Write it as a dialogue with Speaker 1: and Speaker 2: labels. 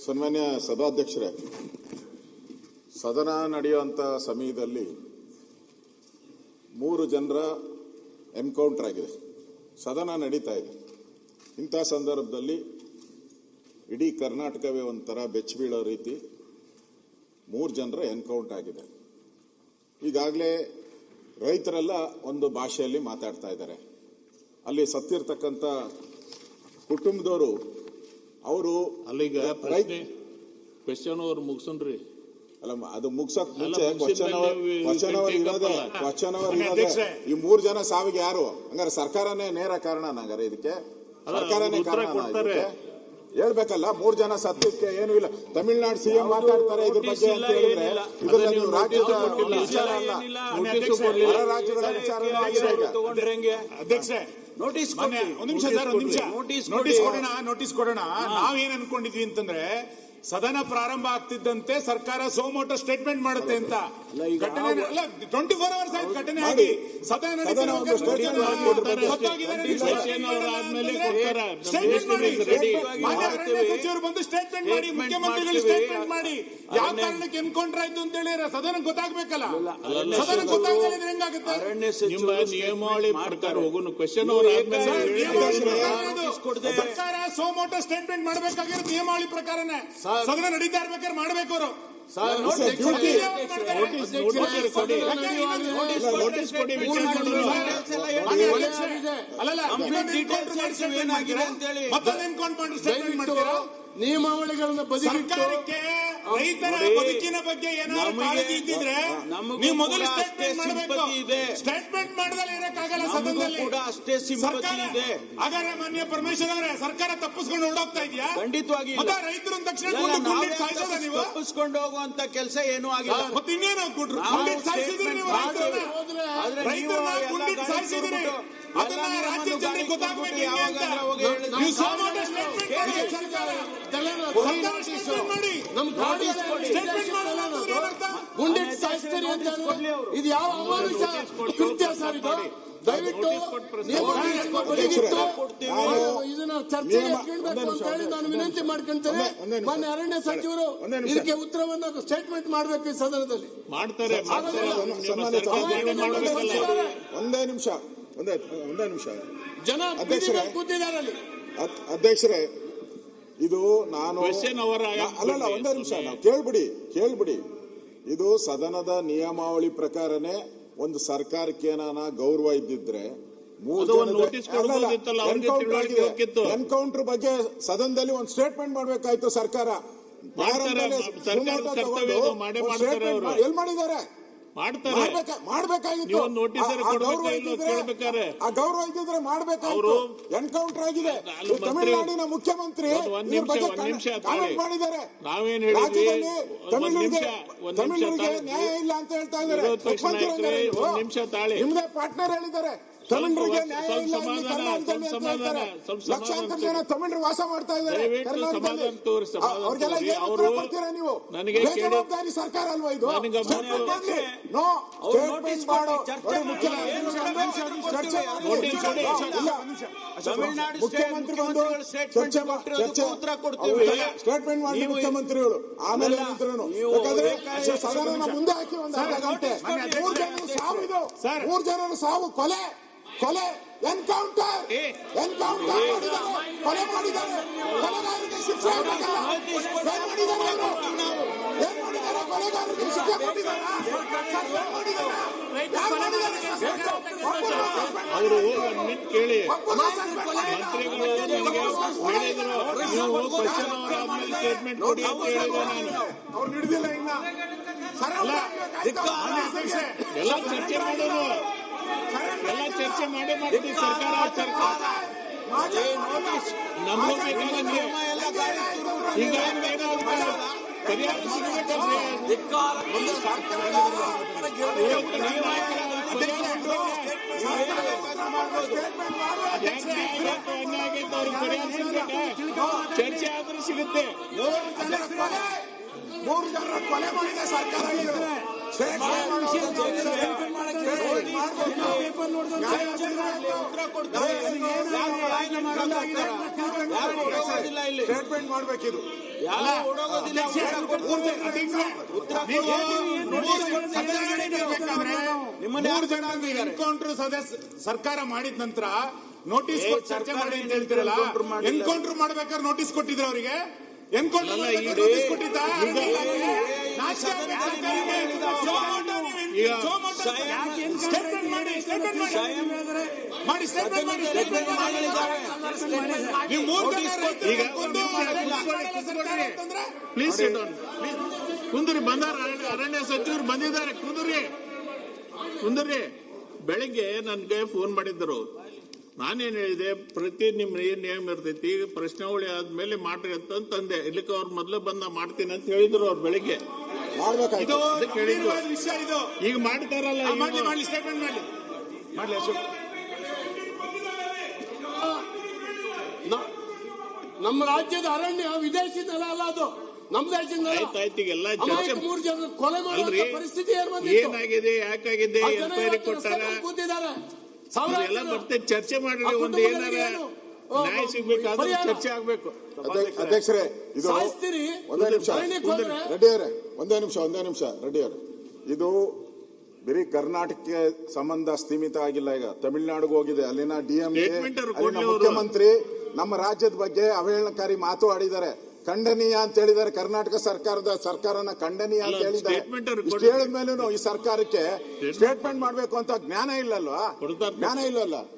Speaker 1: ಸನ್ಮಾನ್ಯ ಸಭಾಧ್ಯಕ್ಷರೇ, ಸದನ ನಡೆಯುವಂಥ ಸಮಯದಲ್ಲಿ 3 ಜನರ ಎನ್ಕೌಂಟರ್ ಆಗಿದೆ. ಸದನ ನಡೀತಾ ಇದೆ. ಇಂಥ ಸಂದರ್ಭದಲ್ಲಿ ಇಡೀ ಕರ್ನಾಟಕವೇ ಒಂಥರ ಬೆಚ್ಚ ಬೀಳೋ ರೀತಿ 3 ಜನರ ಎನ್ಕೌಂಟರ್ ಆಗಿದೆ. ಈಗಾಗಲೇ ರೈತರೆಲ್ಲ ಒಂದು ಭಾಷೆಯಲ್ಲಿ ಮಾತಾಡ್ತಾ ಇದ್ದಾರೆ. ಅಲ್ಲಿ ಸತ್ತಿರ್ತಕ್ಕಂಥ ಕುಟುಂಬದವರು ಅವರು
Speaker 2: ಅಲ್ಲಿಗ ಕ್ವೆಶ್ಚನ್ ಅವ್ರು ಮುಗಿಸನ್ರಿ.
Speaker 1: ಅಲ್ಲ, ಅದು ಮುಗ್ಸಕ್ ಮುಂಚೆ ಕ್ವಶನ್ ಅವರ್ ಇರೋದೇ. ಈ 3 ಜನ ಸಾವಿಗೆ ಯಾರು? ಹಂಗಾರೆ ಸರ್ಕಾರನೇ ನೇರ ಕಾರಣ. ಹಂಗಾರೆ ಇದಕ್ಕೆ ಸರ್ಕಾರನೇ ಕಾರಣ ಹೇಳ್ಬೇಕಲ್ಲ. 3 ಜನ ಸತ್ಯಕ್ಕೆ ಏನೂ ಇಲ್ಲ. ತಮಿಳುನಾಡು ಸಿಎಂ ಮಾತಾಡ್ತಾರೆ ಇದ್ರ ಬಗ್ಗೆ ಅಂತ ಹೇಳಿದ್ರೆ ಇದನ್ನ ನೀವು ರಾಜ್ಯದ ವಿಚಾರ ಅಲ್ಲ, ಹೊರ ರಾಜ್ಯಗಳ ವಿಚಾರ ಆಗಿದೆ.
Speaker 3: ಅಧ್ಯಕ್ಷೆ, ನೋಟಿಸ್ ಒಂದು ನಿಮಿಷ ಸರ್, ಒಂದು ನಿಮಿಷ ನೋಟಿಸ್ ಕೊಡೋಣ. ನಾವೇನ್ ಅನ್ಕೊಂಡಿದ್ವಿ ಅಂತಂದ್ರೆ ಸದನ ಪ್ರಾರಂಭ ಆಗ್ತಿದ್ದಂತೆ ಸರ್ಕಾರ ಸೋಮೋಟೋ ಸ್ಟೇಟ್ಮೆಂಟ್ ಮಾಡುತ್ತೆ ಅಂತ. ಘಟನೆ 24 ಅವರ್ಸ್ ಆಯ್ತು ಘಟನೆ ಆಗಿ. ಸದನ ಸಚಿವರು ಬಂದು ಸ್ಟೇಟ್ಮೆಂಟ್ ಮಾಡಿ, ಮುಖ್ಯಮಂತ್ರಿಗಳು ಸ್ಟೇಟ್ಮೆಂಟ್ ಮಾಡಿ ಯಾವ ಕಾರಣಕ್ಕೆ ಎನ್ಕೌಂಟರ್ ಆಯ್ತು ಅಂತ ಹೇಳಿ ಸದನ ಗೊತ್ತಾಗ್ಬೇಕಲ್ಲ. ಸದನ ಗೊತ್ತಾಗಲಿದ್ರೆ ಹೆಂಗಾಗುತ್ತೆ?
Speaker 2: ನಿಯಮಾವಳಿ ಪ್ರಕಾರ ಹೋಗೋಣ. ಕ್ವೆಶ್ಚನ್
Speaker 3: ಸರ್ಕಾರ ಸೋಮೋಟೋ ಸ್ಟೇಟ್ಮೆಂಟ್ ಮಾಡಬೇಕಾಗಿರೋದು ನಿಯಮಾವಳಿ ಪ್ರಕಾರನೇ. ಸದನ ನಡೀತಾ ಇರ್ಬೇಕಾದ್ರೆ ಮಾಡ್ಬೇಕು ಅವರು.
Speaker 4: ನಿಯಮಾವಳಿಗಳನ್ನ
Speaker 3: ಸರ್ಕಾರಕ್ಕೆ ರೈತರ ಬದುಕಿನ ಬಗ್ಗೆ ಏನಾದ್ರು ಕಾಳಜಿ ಇದ್ದಿದ್ರೆ ನೀವು ಮೊದಲು ಸ್ಟೇಟ್ಮೆಂಟ್ ಮಾಡಬೇಕು. ಸ್ಟೇಟ್ಮೆಂಟ್ ಮಾಡದಲ್ಲಿ ಇರಕ್ಕಾಗಲ್ಲ ಸದನದಲ್ಲಿ. ಹಾಗಾದ್ರೆ ಮಾನ್ಯ ಪರಮೇಶ್ವರ್ ಅವರೇ, ಸರ್ಕಾರ ತಪ್ಪಿಸ್ಕೊಂಡು ಹೊರಡೋಗ್ತಾ ಇದೆಯಾ?
Speaker 4: ಖಂಡಿತವಾಗಿ
Speaker 3: ರೈತರು ತಕ್ಷಣ ನೀವು
Speaker 4: ತಪ್ಪಿಸ್ಕೊಂಡು ಹೋಗುವಂತ ಕೆಲಸ ಏನೂ ಆಗಿಲ್ಲ.
Speaker 3: ಮತ್ತೆ ಇನ್ನೇನು ಗುಂಡಿಟ್ಟು ಸಾಯಿಸಿದ್ರಿ ನೀವು ರೈತರನ್ನ ಗುಂಡಿಟ್ಟು ಸಾಯಿಸಿದ್ರಿ. ಅದನ್ನ ರಾಜ್ಯ ಜನರಿಗೆ ಗೊತ್ತಾಗಬೇಕು.
Speaker 4: ಗುಂಡಿಟ್ಟು ಸಾಯಿಸ್ತೀರಿ ಅಂತ ಇದು ಯಾವ ಅಮಾನುಷ ಕೃತ್ಯ ಸರ್? ಇದು ದಯವಿಟ್ಟು ಇದನ್ನ ಚರ್ಚೆಗೆ ಕೇಳಬೇಕು ಅಂತ ಹೇಳಿ ನಾನು ವಿನಂತಿ ಮಾಡ್ಕೊಂತೇನೆ. ಮಾನ್ಯ ಅರಣ್ಯ ಸಚಿವರು ಇದಕ್ಕೆ ಉತ್ತರವನ್ನು ಸ್ಟೇಟ್ಮೆಂಟ್ ಮಾಡಬೇಕು ಈ ಸದನದಲ್ಲಿ.
Speaker 2: ಮಾಡ್ತಾರೆ.
Speaker 1: ಒಂದೇ ನಿಮಿಷ
Speaker 4: ಜನ ಕೂತಿದ್ದಾರೆ ಅಲ್ಲಿ.
Speaker 1: ಅಧ್ಯಕ್ಷರೇ, ಇದು ನಾನು ಅಲ್ಲಲ್ಲ, ಒಂದೇ ನಿಮಿಷ ನಾವು ಕೇಳ್ಬಿಡಿ. ಇದು ಸದನದ ನಿಯಮಾವಳಿ ಪ್ರಕಾರನೇ ಒಂದು ಸರ್ಕಾರಕ್ಕೆ ಏನಾನ ಗೌರವ ಇದ್ದಿದ್ರೆ ಎನ್ಕೌಂಟರ್ ಬಗ್ಗೆ ಸದನದಲ್ಲಿ ಒಂದು ಸ್ಟೇಟ್ಮೆಂಟ್ ಮಾಡ್ಬೇಕಾಯ್ತು ಸರ್ಕಾರ. ಎಲ್ ಮಾಡಿದ್ದಾರೆ? ಮಾಡ್ಬೇಕಾಗಿತ್ತು. ಆ ಗೌರವ ಇದ್ದಿದ್ರೆ ಮಾಡ್ಬೇಕಾಯ್ತು. ಎನ್ಕೌಂಟರ್ ಆಗಿದೆ. ತಮಿಳುನಾಡಿನ ಮುಖ್ಯಮಂತ್ರಿ ಕಾಮೆಂಟ್ ಮಾಡಿದ್ದಾರೆ. ರಾಜ್ಯದಲ್ಲಿ ತಮಿಳರಿಗೆ ನ್ಯಾಯ ಇಲ್ಲ ಅಂತ ಹೇಳ್ತಾ ಇದ್ದಾರೆ. ನಿಮ್ದೇ ಪಾರ್ಟ್ನರ್ ಹೇಳಿದ್ದಾರೆ ತಮಿಳರಿಗೆ ನ್ಯಾಯ ಇಲ್ಲ ಕರ್ನಾಟಕದಲ್ಲಿ ಅಂತ ಹೇಳ್ತಾರೆ. ಲಕ್ಷಾಂತರ ಜನ ತಮಿಳರು ವಾಸ ಮಾಡ್ತಾ ಇದ್ದಾರೆ ಕರ್ನಾಟಕದಲ್ಲಿ. ಅವ್ರಿಗೆಲ್ಲ ಏನು ಉತ್ತರ ಕೊಡ್ತೀರಾ ನೀವು? ಬೇಜವಾಬ್ದಾರಿ ಸರ್ಕಾರ ಅಲ್ವಾ ಇದು? ನೋ ಸ್ಟೇಟ್ಮೆಂಟ್ ಮಾಡೋ ಮುಖ್ಯಮಂತ್ರಿ ಬಂದು ಸ್ಟೇಟ್ಮೆಂಟ್ ಮಾಡಿ ಮುಖ್ಯಮಂತ್ರಿಗಳು ಆಮೇಲೆ ಯಾಕಂದ್ರೆ ಸದನ ಮುಂದೆ ಹಾಕಿ ಒಂದು ಅರ್ಧ ಗಂಟೆ 3 ಜನರ ಸಾವು ಕೊಲೆ ಎನ್ಕೌಂಟರ್ ಮಾಡಿದ್ದಾರೆ, ಕೊಲೆ ಮಾಡಿದ್ದಾರೆ. ಕೊಲೆಗಾರರಿಗೆ ಶಿಕ್ಷೆ ಆಗಬೇಕಲ್ಲ. ಏನ್ ಮಾಡಿದ್ದಾರೆ ಕೊಲೆಗಾರರಿಗೆ ಶಿಕ್ಷೆ ಕೊಟ್ಟಿದ್ದಾರೆ.
Speaker 2: ಅವರು ಕೇಳಿ ಮಂತ್ರಿಗಳು ಹೇಳಿದ್ರು, ನೀವು ಕ್ವೆಶ್ಚನ್ ಅವರ್ ಆದ್ಮೇಲೆ ಸ್ಟೇಟ್ಮೆಂಟ್ ಕೊಡಿ ಅಂತ ಹೇಳಿದೆ ನಾನು.
Speaker 3: ಅವ್ರು ಹಿಡಿದಿಲ್ಲ ಇನ್ನ.
Speaker 2: ಎಲ್ಲ ಚರ್ಚೆ ಮಾಡೋದು, ಎಲ್ಲ ಚರ್ಚೆ ಮಾಡ್ತೀವಿ. ಸರ್ಕಾರ ನಮಗೂ ಬೇಕಾಗಂದ್ರೆ ಈಗ ಪರಿಹಾರ ಸಿಗಬೇಕಂದ್ರೆ ಚರ್ಚೆ ಆದ್ರೂ ಸಿಗುತ್ತೆ.
Speaker 3: 3 ಜನರ ಕೊಲೆ ಮಾಡಿದೆ ಸರ್ಕಾರ.
Speaker 1: ಸ್ಟೇಟ್ಮೆಂಟ್ ಮಾಡ್ಬೇಕಿದು.
Speaker 3: ಮೂರು ಜನ ಎನ್ಕೌಂಟರ್ ಸರ್ಕಾರ ಮಾಡಿದ ನಂತರ ನೋಟಿಸ್ ಕೊಟ್ಟು ಚರ್ಚೆ ಮಾಡಿ ಅಂತ ಹೇಳ್ತಿರಲ್ಲ, ಎನ್ಕೌಂಟರ್ ಮಾಡ್ಬೇಕಾದ್ರೆ ನೋಟಿಸ್ ಕೊಟ್ಟಿದ್ರ ಅವರಿಗೆ? ಎನ್ಕೌಂಟರ್ ನೋಟಿಸ್ ಕೊಟ್ಟಿದ್ದ? ಸ್ಟೇಟ್ಮೆಂಟ್ ಮಾಡಿ, ಸ್ಟೇಟ್ಮೆಂಟ್ ಮಾಡಿ, ಸ್ಟೇಟ್ಮೆಂಟ್ ಮಾಡಿ. ನೀವು ಮೂರು ಜನ
Speaker 2: ಪ್ಲೀಸ್ ಕುಂದ್ರಿ, ಬಂದಾರ ಅರಣ್ಯ ಸಚಿವರು ಬಂದಿದ್ದಾರೆ, ಕುಂದ್ರಿ. ಬೆಳಿಗ್ಗೆ ನನ್ಗೆ ಫೋನ್ ಮಾಡಿದ್ದರು. ನಾನೇನ್ ಹೇಳಿದೆ, ಪ್ರತಿ ನಿಮ್ ಏನ್ ನಿಯಮ ಇರ್ತೈತಿ, ಪ್ರಶ್ನಾವಳಿ ಆದ್ಮೇಲೆ ಮಾಡ್ರಿ ಅಂತಂದೆ. ಇಲ್ಲಿಕ್ಕೆ ಅವ್ರು ಮೊದ್ಲು ಬಂದ ಮಾಡ್ತೀನಿ ಅಂತ ಹೇಳಿದ್ರು ಅವ್ರು ಬೆಳಿಗ್ಗೆ.
Speaker 3: ವಿಷಯ ಇದು
Speaker 2: ಈಗ ಮಾಡ್ತಾರಲ್ಲ,
Speaker 3: ಮಾಡ್ಲಿ ಸ್ಟೇಟ್ಮೆಂಟ್ ಮಾಡ್ಲಿ ಅಶೋಕ್.
Speaker 4: ನಮ್ಮ ರಾಜ್ಯದ ಅರಣ್ಯ ವಿದೇಶಿ ನೆಲ ಅಲ್ಲ, ಅದು ನಮ್ಮ ದೇಶದ ನೆಲ.
Speaker 2: ಆಯ್ತಾಯ್ತು, ಈಗೆಲ್ಲ ಚರ್ಚೆ
Speaker 4: 3 ಜನ ಕೊಲೆ ಮಾಡುವ ಪರಿಸ್ಥಿತಿ
Speaker 2: ಏನಾಗಿದೆ, ಯಾಕಾಗಿದೆ, ಎನ್ಕ್ವೈರಿ ಕೊಟ್ಟಾರ,
Speaker 4: ಕೂತಿದ್ದಾರೆ.
Speaker 2: ಎಲ್ಲ ಬರ್ತೇನೆ, ಚರ್ಚೆ ಮಾಡ್ರಿ. ಒಂದು ಏನಾರ ನ್ಯಾಯ ಸಿಗ್ಬೇಕಾದ್ರೆ ಚರ್ಚೆ ಆಗ್ಬೇಕು.
Speaker 1: ಅಧ್ಯಕ್ಷರೇ, ಇದು ಒಂದೇ ನಿಮಿಷ ರೆಡ್ಡಿಯವರೇ, ಒಂದೇ ನಿಮಿಷ ರೆಡ್ಡಿಯವರೇ, ಇದು ಬರೀ ಕರ್ನಾಟಕಕ್ಕೆ ಸಂಬಂಧ ಸೀಮಿತ ಆಗಿಲ್ಲ. ಈಗ ತಮಿಳುನಾಡಿಗೆ ಹೋಗಿದೆ. ಅಲ್ಲಿನ ಡಿಎಂಕೆ, ಅಲ್ಲಿನ ಮುಖ್ಯಮಂತ್ರಿ ನಮ್ಮ ರಾಜ್ಯದ ಬಗ್ಗೆ ಅವಹೇಳನಕಾರಿ ಮಾತು ಆಡಿದ್ದಾರೆ. ಖಂಡನೀಯ ಅಂತ ಹೇಳಿದ್ದಾರೆ. ಕರ್ನಾಟಕ ಸರ್ಕಾರನ ಖಂಡನೀಯ ಅಂತ ಹೇಳಿದ್ದಾರೆ. ಇಷ್ಟು ಹೇಳಿದ ಮೇಲೂ ಈ ಸರ್ಕಾರಕ್ಕೆ ಸ್ಟೇಟ್ಮೆಂಟ್ ಮಾಡ್ಬೇಕು ಅಂತ ಜ್ಞಾನ ಇಲ್ಲಲ್ವಾ?